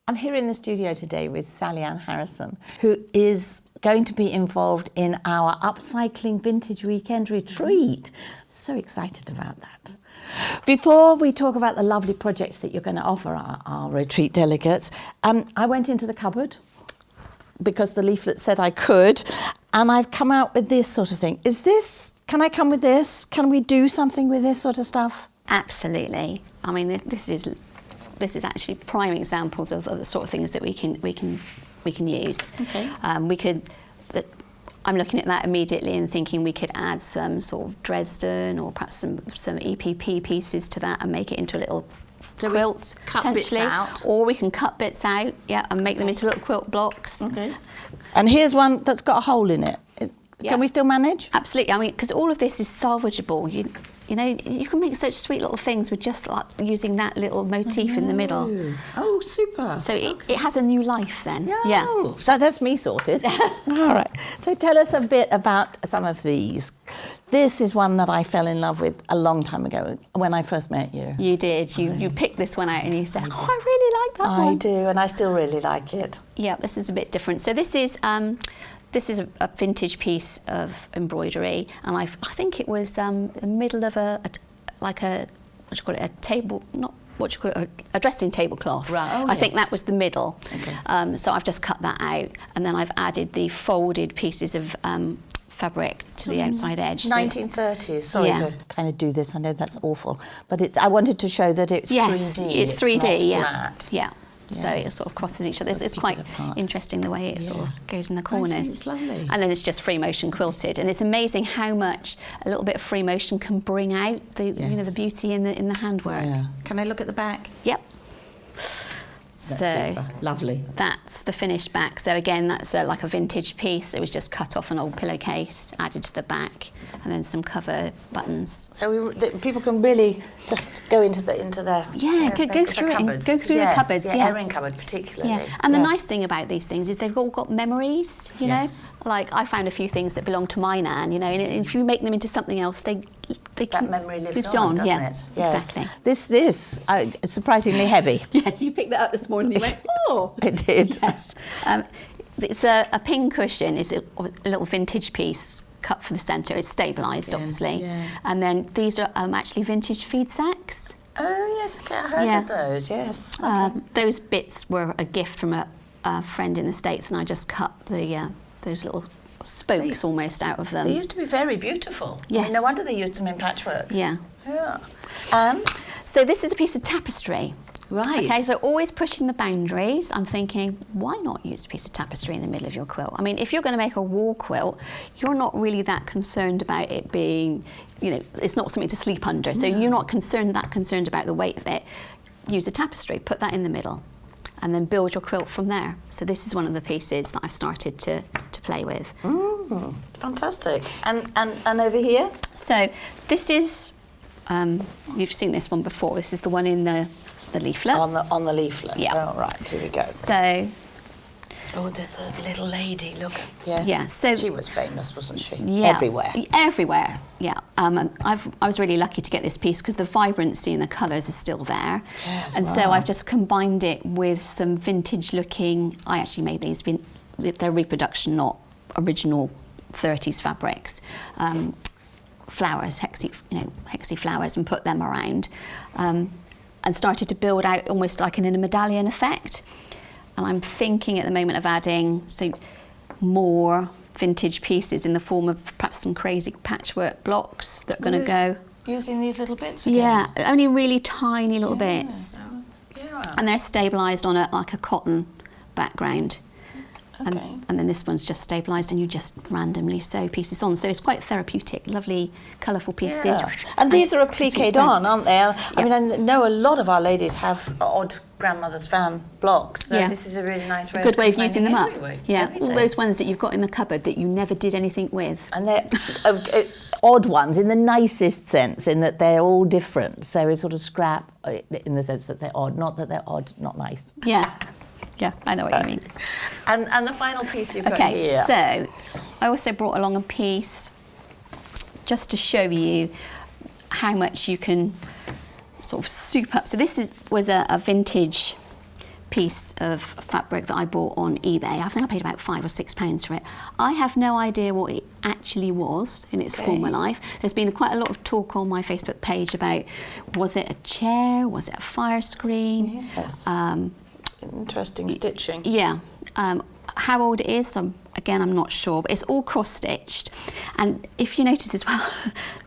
I'm here in the studio today with Sallieann Harrison, who is going to be involved in our Upcycling Vintage Weekend Retreat. So excited about that. Before we talk about the lovely projects that you're going to offer our retreat delegates, I went into the cupboard because the leaflet said I could, and I've come out with this sort of thing. Can I come with this? Can we do something with this sort of stuff? Absolutely. I mean, this is actually prime examples of the sort of things that we can use. Okay. I'm looking at that immediately and thinking we could add some sort of Dresden or perhaps some EPP pieces to that and make it into a little quilt, potentially. Or we can cut bits out, and make them into little quilt blocks. Okay. And here's one that's got a hole in it. Can we still manage? Absolutely. I mean, because all of this is salvageable. You know, you can make such sweet little things with just like using that little motif in the middle. Oh, super. So it has a new life then. Yeah. So that's me sorted. All right. So tell us a bit about some of these. This is one that I fell in love with a long time ago when I first met you. You did. You picked this one out and you said, oh, I really like that one. I do, and I still really like it. Yeah, this is a bit different. So this is a vintage piece of embroidery, and I think it was the middle of a dressing tablecloth. Right. Oh, I think that was the middle. Okay. So I've just cut that out, and then I've added the folded pieces of fabric to the outside edge. 1930s. Sorry to kind of do this. I know that's awful, but I wanted to show that it's 3D. It's 3D. Not flat. Yeah. So it sort of crosses each other. It's quite interesting the way it sort of goes in the corners. It's lovely. And then it's just free motion quilted, and it's amazing how much a little bit of free motion can bring out the the beauty in the handwork. Yeah. Can I look at the back? Yep. That's so super. Lovely. That's the finished back. So again, that's like a vintage piece. It was just cut off an old pillowcase, added to the back, and then some cover buttons. So people can really just go into their go through it and go through the cupboards. Yeah, airing cupboard particularly. Yeah. And the nice thing about these things is they've all got memories. You know, like I found a few things that belong to my nan. You know, and if you make them into something else, they that memory lives on, doesn't it? Yes. Exactly. This is surprisingly heavy. Yes, you picked that up this morning and you went, oh. I did. Yes. It's a pincushion. It's a little vintage piece cut for the centre. It's stabilised, obviously. Yeah. And then these are actually vintage feed sacks. Oh, yes, I heard of those, yes. Okay. Those bits were a gift from a friend in the States, and I just cut those little spokes almost out of them. They used to be very beautiful. Yes. I mean, no wonder they used them in patchwork. Yeah. And? So this is a piece of tapestry. Right. Okay, so always pushing the boundaries. I'm thinking, why not use a piece of tapestry in the middle of your quilt? I mean, if you're going to make a wall quilt, you're not really that concerned about it being, it's not something to sleep under. So you're not concerned about the weight of it. Use a tapestry, put that in the middle, and then build your quilt from there. So this is one of the pieces that I've started to play with. Fantastic. And over here? So this is, you've seen this one before. This is the one in the leaflet. On the leaflet. Yeah. Oh, right. Here we go. So. Oh, there's a little lady. Look. Yes. Yeah. So she was famous, wasn't she? Yeah. Everywhere. Everywhere. Yeah. And I was really lucky to get this piece because the vibrancy and the colours are still there. Yes. And so I've just combined it with some vintage-looking. I actually made these. They're reproduction, not original 30s fabrics. Flowers, hexy flowers, and put them around. And started to build out almost like in a medallion effect. And I'm thinking at the moment of adding more vintage pieces in the form of perhaps some crazy patchwork blocks that are going to go. Using these little bits again? Yeah, only really tiny little bits. Yeah. And they're stabilised on like a cotton background. Okay. And then this one's just stabilised and you just randomly sew pieces on. So it's quite therapeutic, lovely, colourful pieces. Yeah. And these are appliqued on, aren't they? I mean, I know a lot of our ladies have odd grandmother's fan blocks. So this is a really nice way. A good way of using them up. Yeah, everything. All those ones that you've got in the cupboard that you never did anything with. And they're odd ones in the nicest sense, in that they're all different. So it's sort of scrap in the sense that they're odd, not that they're odd, not nice. Yeah. Yeah, I know what you mean. And the final piece you've got here. Okay, so I also brought along a piece just to show you how much you can sort of soup up. So this was a vintage piece of fabric that I bought on eBay. I think I paid about £5 or £6 for it. I have no idea what it actually was in its former life. There's been quite a lot of talk on my Facebook page about, was it a chair, was it a fire screen? Yes. Interesting stitching. Yeah. How old it is, again, I'm not sure, but it's all cross-stitched. And if you notice as well,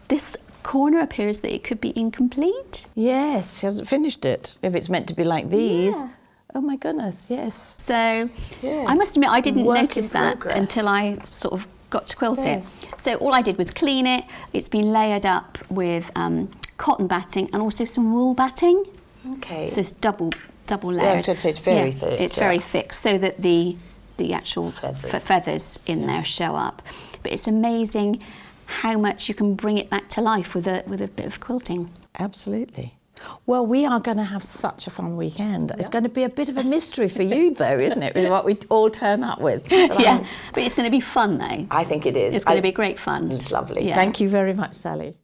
this corner appears that it could be incomplete. Yes, she hasn't finished it, if it's meant to be like these. Yeah. Oh my goodness, yes. So yes. I must admit, I didn't Work notice in that progress. until I sort of got to quilt Yes. it. So all I did was clean it. It's been layered up with cotton batting and also some wool batting. Okay. So it's double layered. Yeah, I should say it's very thick. It's very thick, so that the actual feathers in there show up. But it's amazing how much you can bring it back to life with a bit of quilting. Absolutely. Well, we are going to have such a fun weekend. It's going to be a bit of a mystery for you, though, isn't it, with what we all turn up with? But it's going to be fun, though. I think it is. It's going to be great fun. It's lovely. Yeah. Thank you very much, Sally.